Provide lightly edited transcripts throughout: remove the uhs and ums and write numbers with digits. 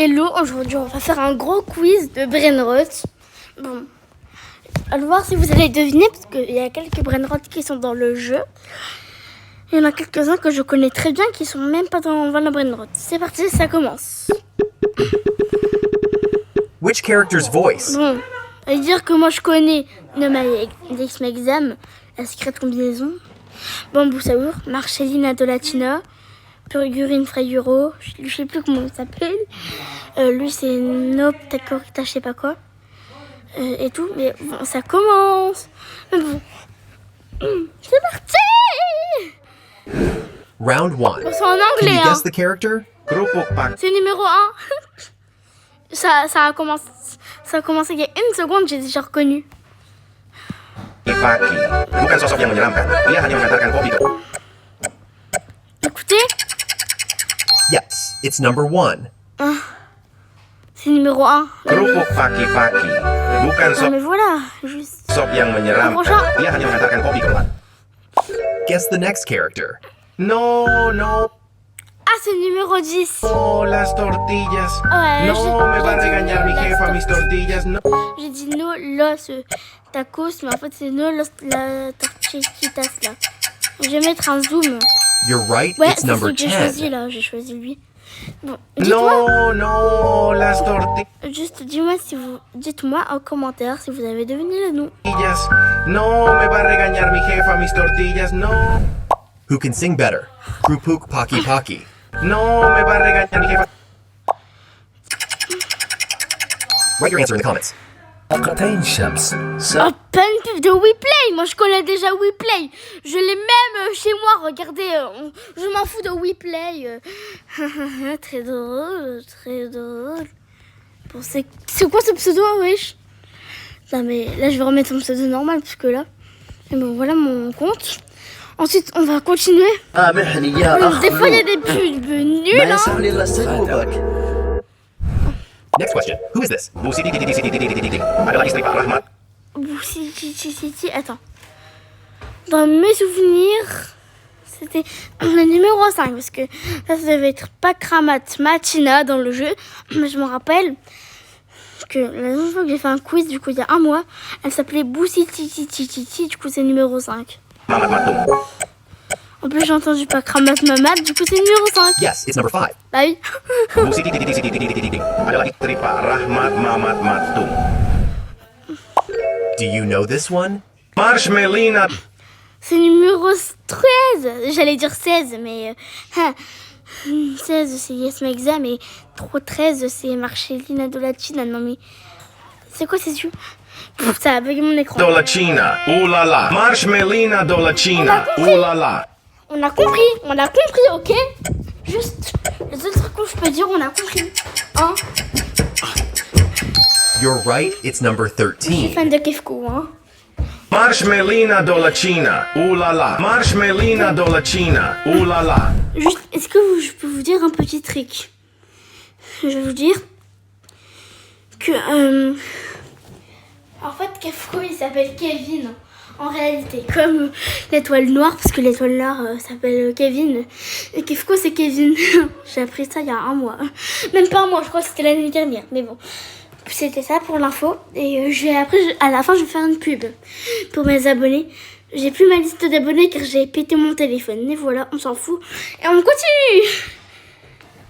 Hello, aujourd'hui on va faire un gros quiz de brainrot. Bon, allons voir si vous allez deviner parce qu'il y a quelques brainrot qui sont dans le jeu. Il y en a quelques-uns que je connais très bien qui sont même pas dans le brainrot. C'est parti, ça commence. Which character's voice? Bon, à dire que moi je connais Nomadex Exam, la secrète combinaison, Bambou Saour, Marcellina Dolatina, Purgurine Frayuro, je sais plus comment il s'appelle. Lui c'est Nope Takorita, je sais pas quoi. Et tout, mais bon, ça commence. Mais bon, c'est parti. Round 1. Bon, c'est en Can anglais, you hein. guess the character? C'est numéro 1. ça a commencé il y a une seconde, j'ai déjà reconnu. Paki, bukan sosok yang menyeramkan. Dia hanya mengantarkan kopi ke... Écoutez, Yes, it's number 1. c'est numéro 1. Kerupuk paki-paki, bukan Ah, mais voilà, juste. sosok yang menyeramkan. Prochain. Dia hanya mengantarkan kopi ke tempat. Guess the next character. No, Ah, c'est numéro 10. las tortillas. Ouais, No me va a regañar mi jefa mis tortillas. No. J'ai dit no los tacos, mais en fait c'est no los la torchiquitas là. Je vais mettre un zoom. You're right, Ouais, it's c'est number celui que j'ai choisi 10. là, j'ai choisi lui. Bon, dites-moi, No, las tortillas. juste dites-moi en commentaire si vous avez deviné le nom. No me va a regañar mi jefa mis tortillas. No. Who can sing better? Krupuk Paki Paki. No me va a regañar mi jefa. Write your answer in the comments. قطعين شمس Oh, pas une pub de WePlay. Moi je connais déjà WePlay. Je l'ai même chez moi. Regardez, je m'en fous de WePlay. Très drôle, très drôle. Bon, c'est quoi ce pseudo, wesh? Non mais là je vais remettre mon pseudo normal parce que là. Et bon voilà mon compte. Ensuite on va continuer. سامحني يا أخ Des fois il y a des pubs ما nuls, hein. يسعني إلا استجوبك Next question. Who is this? Adalah istri Pak Rahmat. Si, attends. Dans mes souvenirs, c'était le numéro 5 parce que ça devait être Pakramat Matina dans le jeu. Mais je me rappelle que la dernière fois que j'ai fait un quiz, du coup il y a un mois, elle s'appelait Boussiti, du coup c'est numéro 5. Mamat Matum. En plus j'ai entendu Pakramat Mamat, du coup c'est numéro 5. Yes, it's number 5. Bah oui. Adalah istri Pak Rahmat Mamat Matum. Do you know this one? Marshmelina. C'est numéro 13. J'allais dire 16, mais 16 c'est Yes Mexa, mais 13 c'est Marcellina Dolatina. Non mais c'est quoi ces yeux? Ça a bugué mon écran. Dolacina. Ooh la la. Marshmelina Dolacina. Ooh la la. On a compris, ok? Juste, le seul truc que je peux dire, on a compris. Hein? You're right, it's number Je suis 13. fan de Kefko, hein? Marshmelina Dolacina. Ooh la la. Marshmelina Dolacina. Ooh la la. Juste, est-ce que je peux vous dire un petit trick? Je vais vous dire que, en fait, Kefko, il s'appelle Kevin. En réalité, comme l'étoile noire, parce que l'étoile noire s'appelle Kevin. Et Kefko, c'est Kevin. J'ai appris ça il y a un mois. Même pas un mois, je crois que c'était l'année dernière. Mais bon, c'était ça pour l'info. Et à la fin, je vais faire une pub pour mes abonnés. J'ai plus ma liste d'abonnés car j'ai pété mon téléphone. Et voilà, on s'en fout. Et on continue.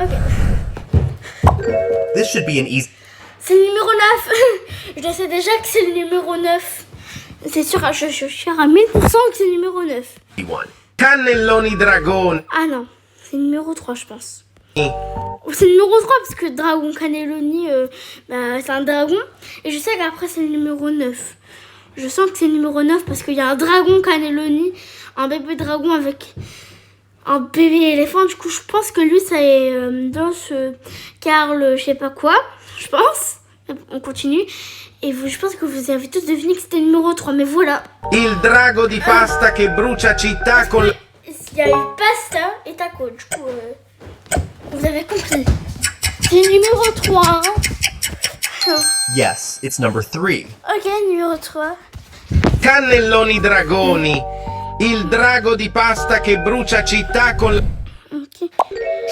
Ok. This should be an easy. C'est le numéro 9. Je sais déjà que c'est le numéro 9. C'est sûr, je suis sûre à 1000% que c'est le numéro 9. one. Cannelloni Dragon. Ah non, c'est le numéro 3, je pense. C'est le numéro 3 parce que Dragon Cannelloni, c'est un dragon. Et je sais qu'après, c'est le numéro 9. Je sens que c'est le numéro 9 parce qu'il y a un dragon Cannelloni, un bébé dragon avec un bébé éléphant. Du coup, je pense que lui, ça est dans ce Karl, je sais pas quoi, je pense. On continue. Et je pense que vous avez tous deviné que c'était le numéro 3, mais voilà. Il drago di pasta che brucia città con... Il y a eu pasta et taco, du coup, vous avez compris. C'est le numéro 3. Hein. Yes, it's number 3. Ok, numéro 3. Cannelloni Dragoni. Il drago di pasta che brucia città con... Ok.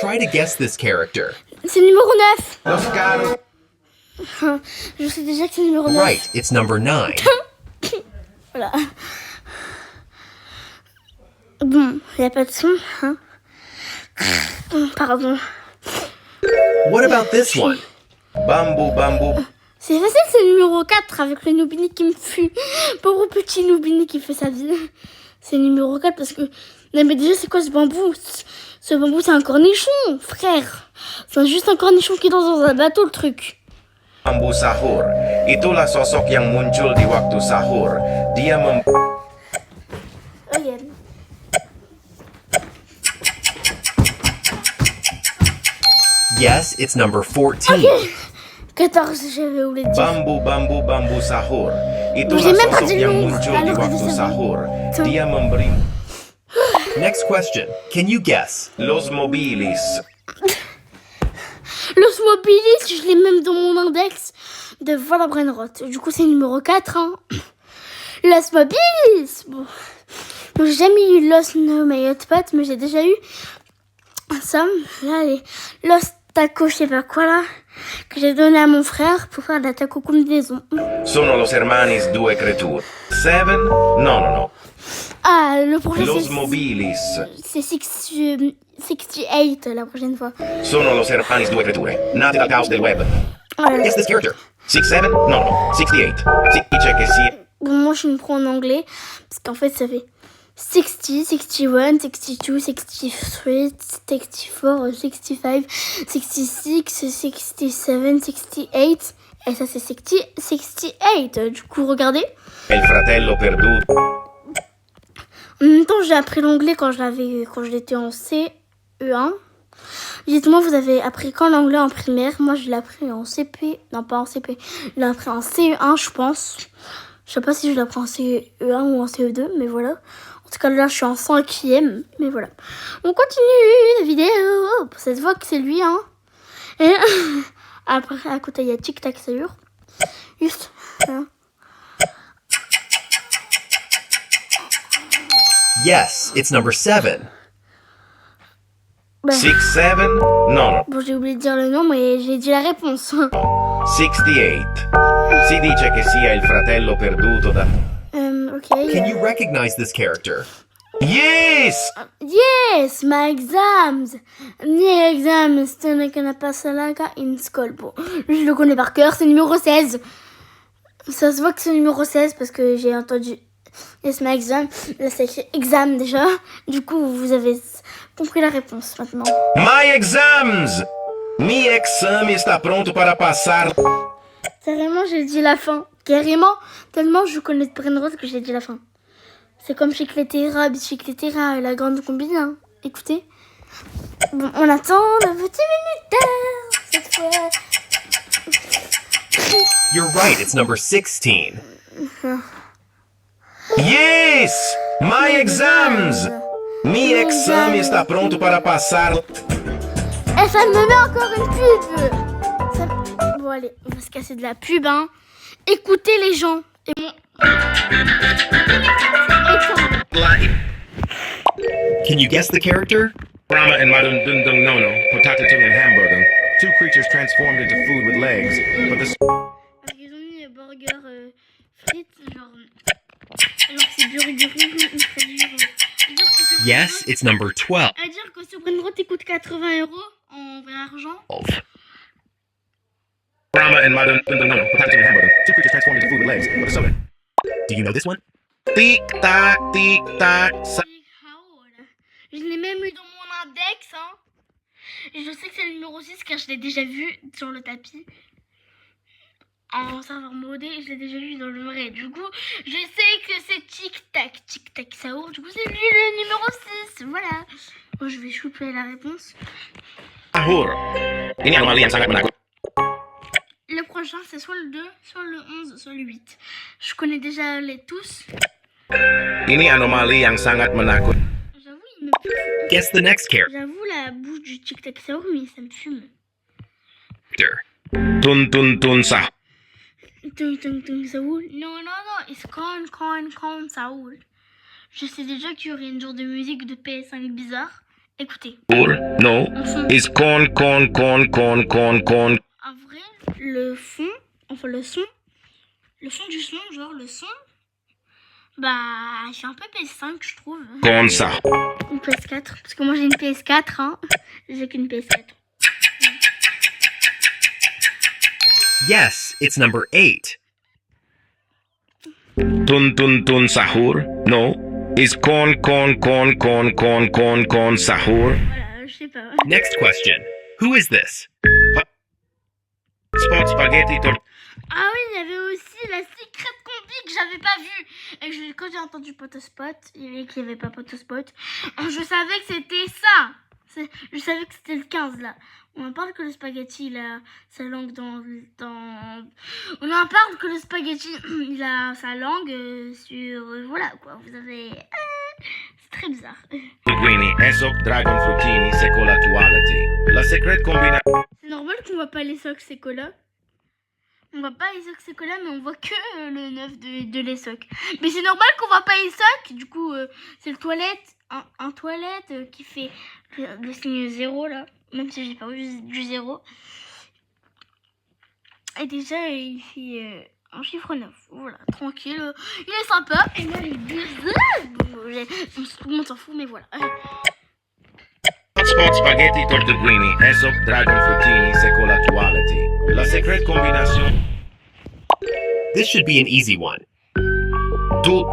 Try to guess this character. C'est le numéro 9. Los caros. Je sais déjà que c'est le numéro 9. Right, it's number 9. Voilà. Bon, il n'y a pas de son, hein. Pardon. What about this one? Bambou, bambou. C'est facile, c'est le numéro 4 avec le Noubini qui me fuit. Pauvre petit Noubini qui fait sa vie. C'est le numéro 4 parce que... Non mais déjà, c'est quoi ce bambou? Ce bambou, c'est un cornichon, frère. C'est juste un cornichon qui danse dans un bateau, le truc. Bambu sahur. Itulah sosok yang muncul di waktu sahur. Dia Regarde. Yes, it's number 14. 14, j'avais oublié de dire. Bambu, bambu, bambu sahur. Itulah J'ai même pas sosok dit le yang nombre, muncul di alors que waktu je savais. sahur. Tiens. Dia memberi Next question. Can you guess? Los mobilis. Los Mobilis, je l'ai même dans mon index de Voilà Brainrot. Du coup, c'est le numéro 4. Hein. Los Mobilis. Bon. Bon, j'ai jamais eu Los No My Hotpot, mais j'ai déjà eu ça. Là, les Los Tacos, je sais pas quoi, là, que j'ai donné à mon frère pour faire de la taco combinaison. Sono los hermanis due creature. Seven? No, no, no. Ah, le prochain, Los mobilis. c'est 68 la prochaine fois. Sono los hermanis due creature. Nati dal caos del web. Voilà. Guess this character. 67? No, no. 68. Si dice che si... Bon, moi, je me prends en anglais, parce qu'en fait, ça fait 60, 61, 62, 63, 64, 65, 66, 67, 68. Et ça, c'est 68. Du coup, regardez. El fratello perduto. En même temps, j'ai appris l'anglais quand j'étais en CE1. Dites-moi, vous avez appris quand l'anglais en primaire? Moi, je l'ai appris en CP. Non, pas en CP. Je l'ai appris en CE1, je pense. Je sais pas si je l'ai appris en CE1 ou en CE2, mais voilà. En tout cas, là, je suis en 5e, mais voilà. On continue la vidéo. Ça se voit que c'est lui, hein. Et après, à côté, il y a Tic Tac Sayur. Juste, hein. Yes, it's number 7. Bah, 67? No, no. bon, j'ai oublié de dire le nom, mais j'ai dit la réponse. 68. Si dice che sia il fratello perduto da... Ok. Can you recognize this character? Yes! Yes, my exams. Mes exams, c'est que n'a pas cela in school. Bon, je le connais par cœur, c'est numéro 16. Ça se voit que c'est numéro 16 parce que j'ai entendu yes, my exam. Là, c'est écrit exam déjà. Du coup, vous avez compris la réponse maintenant. My exams! Mi exame está pronto para passar. Carrément, j'ai dit la fin. Carrément, tellement je connais de Brainrot que j'ai dit la fin. C'est comme Chicletera, Bichicletera, la grande combine. Hein. Écoutez. Bon, on attend le petit minuteur cette fois. You're right, it's number 16. Yes! My exams! Mi exame está pronto para passar. Et ça me met encore une pub. Bon allez, on va se casser de la pub, hein. Écoutez les gens. Et bon... Can you guess the character? Rama and Madun Dun Dun Nono, Potato Tung and Hamburger. Two creatures transformed into food with legs, but the... Ils ont mis burger frites, genre c'est burger ultra dur. Yes, it's number 12. À dire que ce Brainrot coûte 80 € en vrai argent. Rama and Madun Dun Dun Nono, Potato Tung and Hamburger. Two creatures transformed into food with legs, but the soda. Do you know this one? Tic tac, sa... Je l'ai même eu dans mon index, hein. Et je sais que c'est le numéro 6 car je l'ai déjà vu sur le tapis. En serveur modé, je l'ai déjà vu dans le vrai. Du coup, je sais que c'est Tic Tac Saour. Du coup, c'est lui le numéro 6. Voilà. Bon, je vais choper la réponse. Sahur. Ini anomali yang sangat menakutkan. Le prochain, c'est soit le 2, soit le 11, soit le 8. Je connais déjà les tous. Ini anomali yang sangat menakutkan. J'avoue, il me fume. Guess the next character. J'avoue, la bouche du Tic Tac Saour, mais ça me fume. Tun tun tun sah. Tung Saoul. Non, it's Con Saoul. Je sais déjà qu'il y aurait une genre de musique de PS5 bizarre. Écoutez. No. Is con. En vrai, le fond, enfin le son du son, genre le son, bah, c'est un peu PS5, je trouve. Consa. Ou PS4, parce que moi j'ai une PS4, hein. J'ai qu'une PS4. Yes, it's number 8. Tun sahur. No. Is con sahur. Voilà, je sais pas. Next question. Who is this? Spot spaghetti Ah oui, il y avait aussi la Secret Combi que j'avais pas vue. Et quand j'ai entendu Potospot, il y avait qu'il n'y avait pas Potospot, je savais que c'était ça. Je savais que c'était le 15 là. On en parle que le spaghetti il a sa langue dans... On en parle que le spaghetti il a sa langue sur... voilà quoi, vous avez... c'est très bizarre. Linguini, Esok, Dragon Fruttini, Secolatuality. La secret combination. C'est normal qu'on voit pas les socs Secola. On voit pas les socs Secola, mais on voit que le 9 de les socs. Mais c'est normal qu'on voit pas les socs. Du coup, c'est le toilette, un toilette qui fait le signe 0 là. Même si j'ai pas vu du 0. Et déjà, il fait un chiffre 9. Voilà, tranquille. Il est sympa. Et moi, il dit... Tout le monde s'en fout, mais voilà. Spot spaghetti tortuguini, Esok, Dragon Fruttini, Secolatuality. La secret combination. This should be an easy one. Tout.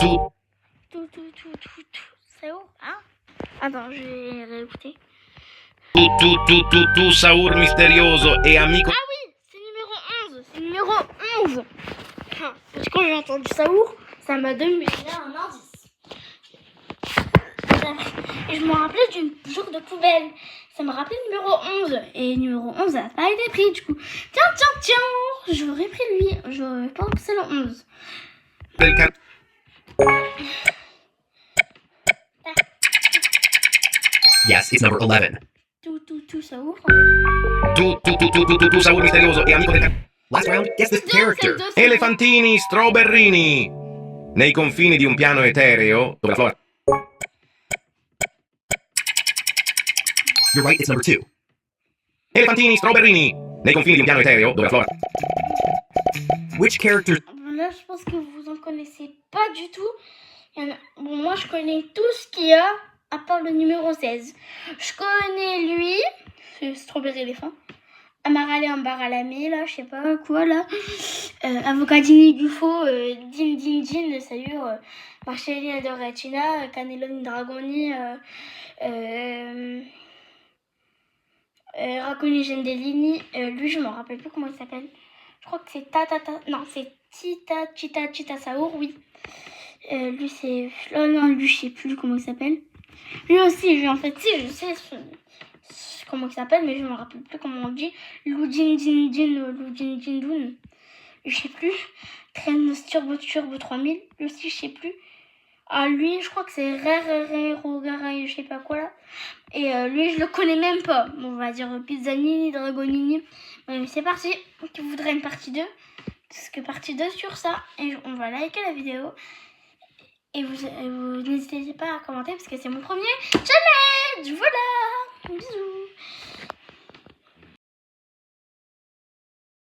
C'est où, hein? Attends, je vais réécouter. Tu, Saur misterioso et amico. Ah oui, c'est numéro 11. C'est numéro 11. Parce que quand j'ai entendu Saour, ça m'a donné un indice. Et je me rappelais d'une jour de poubelle. Ça me rappelait numéro 11. Et numéro 11 n'a pas été pris du coup. Tiens. J'aurais pris lui. Je pense que c'est le 11. Yes, it's number 11. Tout Saour. Tu, Saur misterioso e amico del Last round, guess this character. Elefantini, strawberrini. Nei confini di un piano etereo, dove la flora. You're right, it's number 2. Elefantini, strawberrini. Nei confini di un piano etereo, dove la flora. Which character? Là, je pense que vous en connaissez pas du tout. Bon, moi, je connais tout ce qu'il y a, à part le numéro 16. Je connais lui, c'est Strawberry Elephant. Amarale Ambaralame, là, je sais pas quoi, là. Avocadini Dufo, Din, salut. Marcellina Doratina, Cannelloni Dragoni, Raconi Gendellini. Lui, je me rappelle plus comment il s'appelle. Je crois que c'est non, c'est Chita Saour, oui. Lui, c'est... Oh non, lui, je sais plus comment il s'appelle. Lui aussi, en fait, si, je sais comment il s'appelle, mais je me rappelle plus comment on dit. Lujin Dun. Je sais plus. Train Turbo 3000. Lui aussi, je sais plus. Ah, lui, je crois que c'est Rogara, je sais pas quoi, là. Et lui, je le connais même pas. On va dire Pizzanini, Dragonini. Mais c'est parti. Qui voudrait une partie 2. Parce que partie 2 sur ça. Et on va liker la vidéo. Et vous n'hésitez pas à commenter parce que c'est mon premier challenge. Voilà. Bisous.